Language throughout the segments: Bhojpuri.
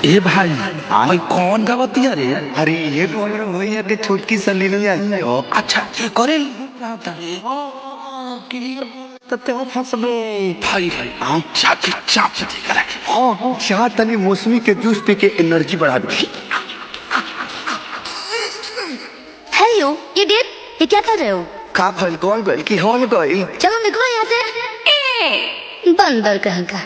ए भाई हाँ। भाई कौन गावतिया रे? अरे ये तो मेरा भैया के छोटकी सली नहीं आई हो। अच्छा ये करे तते हो फसबे। भाई भाई हाँ चाची चाप चाची करे। हाँ चाह तनी मौसमी के जूस पी के एनर्जी बढ़ा दे। हेलो इडियट, ये क्या कर रहे हो? का भल कौन गइल कि हम गइल? चलो निकलो यहाँ से, बंदर कहीं का।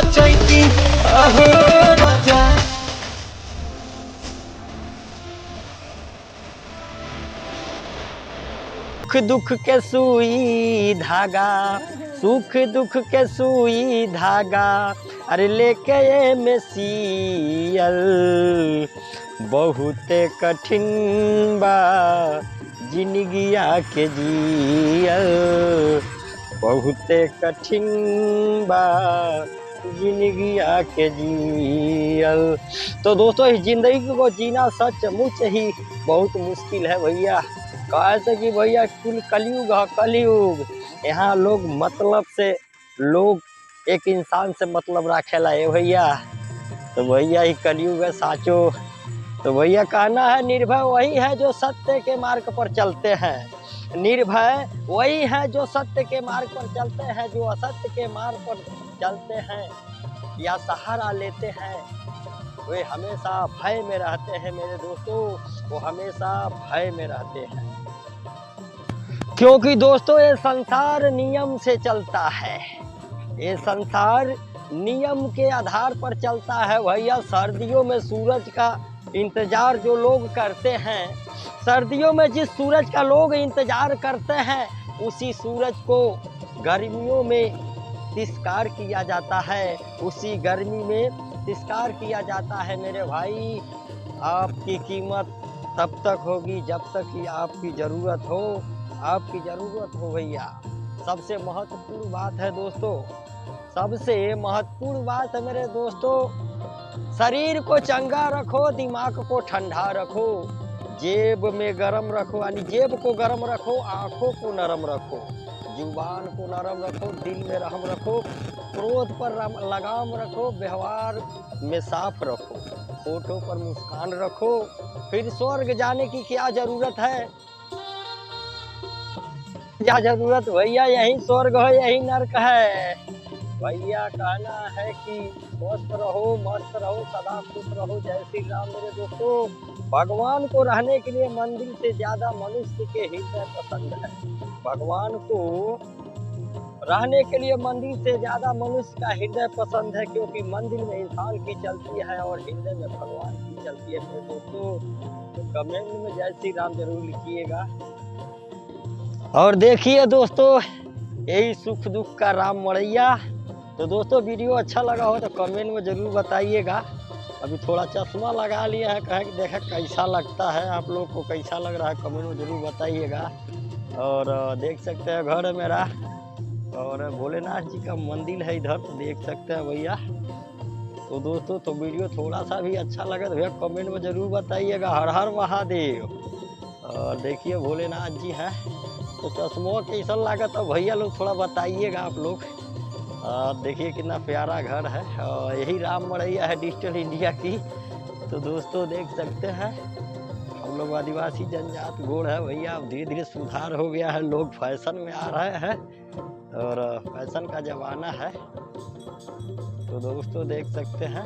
चैती अहो राजा। सुख दुख के सुई धागा, सुख दुख के सुई धागा, अरे लेके ये में सियल बहुत कठिन बा जिंदगिया के जियल, बहुत कठिन बा जिंदगिया के जियल। तो दोस्तों इस जिंदगी को जीना सचमुच ही बहुत मुश्किल है भैया। कैसे कि भैया कुल कलयुग है, कलयुग। यहाँ लोग मतलब से लोग एक इंसान से मतलब रखेला है भैया। तो भैया ही कलयुग है साचो। तो भैया कहना है निर्भय वही है जो सत्य के मार्ग पर चलते हैं, निर्भय वही है जो सत्य के मार्ग पर चलते हैं, जो असत्य के मार्ग पर चलते हैं या सहारा लेते हैं वे हमेशा भय में रहते हैं मेरे दोस्तों, वो हमेशा भय में रहते हैं। क्योंकि दोस्तों ये संसार नियम से चलता है, ये संसार नियम के आधार पर चलता है भैया। सर्दियों में सूरज का इंतजार जो लोग करते हैं, सर्दियों में जिस सूरज का लोग इंतजार करते हैं उसी सूरज को गर्मियों में तिरस्कार किया जाता है, उसी गर्मी में तिरस्कार किया जाता है मेरे भाई। आपकी कीमत तब तक होगी जब तक कि आपकी ज़रूरत हो, आपकी ज़रूरत हो भैया। सबसे महत्वपूर्ण बात है दोस्तों, सबसे महत्वपूर्ण बात है मेरे दोस्तों, शरीर को चंगा रखो, दिमाग को ठंडा रखो, जेब में गरम रखो, यानी जेब को गरम रखो, आँखों को नरम रखो, जुबान को नरम रखो, दिल में रहम रखो, क्रोध पर लगाम रखो, व्यवहार में साफ रखो, होठों पर मुस्कान रखो। फिर स्वर्ग जाने की क्या जरूरत है, क्या जरूरत भैया, यही स्वर्ग है यही नर्क है भैया। कहना है कि स्वस्थ रहो, मस्त रहो, सदा खुश रहो, जय श्री राम मेरे दोस्तों। भगवान को रहने के लिए मंदिर से ज्यादा मनुष्य के हृदय पसंद है, भगवान को रहने के लिए मंदिर से ज्यादा मनुष्य का हृदय पसंद है, क्योंकि मंदिर में इंसान की चलती है और हृदय में भगवान की चलती है मेरे दोस्तों। तो कमेंट में जय श्री राम जरूर लिखिएगा। और देखिए दोस्तों यही सुख दुख का राम मड़ैया। तो दोस्तों वीडियो अच्छा लगा हो तो कमेंट में ज़रूर बताइएगा। अभी थोड़ा चश्मा लगा लिया है, कहें कि देखा कैसा लगता है, आप लोग को कैसा लग रहा है कमेंट में ज़रूर बताइएगा। और देख सकते हैं घर है मेरा, और भोलेनाथ जी का मंदिर है इधर, तो देख सकते हैं भैया। तो दोस्तों तो वीडियो थोड़ा सा भी अच्छा लगा तो भैया कमेंट में ज़रूर बताइएगा। हर हर महादेव। और देखिए भोलेनाथ जी हैं, तो चश्मों कैसा लगा तो भैया लोग थोड़ा बताइएगा आप लोग। देखिए कितना प्यारा घर है, और यही राम मड़ैया है डिजिटल इंडिया की। तो दोस्तों देख सकते हैं हम लोग आदिवासी जनजात गोड़ है भैया, अब धीरे धीरे सुधार हो गया है, लोग फैशन में आ रहे हैं और फैशन का ज़माना है। तो दोस्तों देख सकते हैं,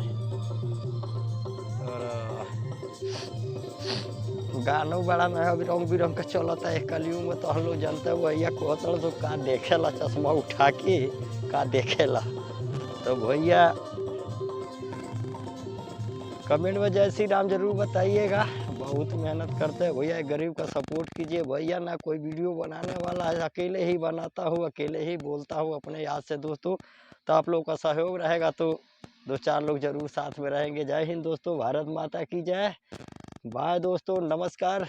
और गानों बड़ा में अभी रंग बिरंग का चलता है कलयुग में। तो हम लोग जानते हैं भैया कोतल तो का देखेला चश्मा उठा के का देखेला। तो भैया कमेंट में जय श्री राम जरूर बताइएगा। बहुत मेहनत करते हैं भैया, गरीब का सपोर्ट कीजिए भैया। ना कोई वीडियो बनाने वाला है, अकेले ही बनाता हूँ, अकेले ही बोलता हूँ अपने याद से दोस्तों। तो आप लोग का सहयोग रहेगा तो 2-4 लोग जरूर साथ में रहेंगे। जय हिंद दोस्तों, भारत माता की जय। बाय दोस्तों, नमस्कार।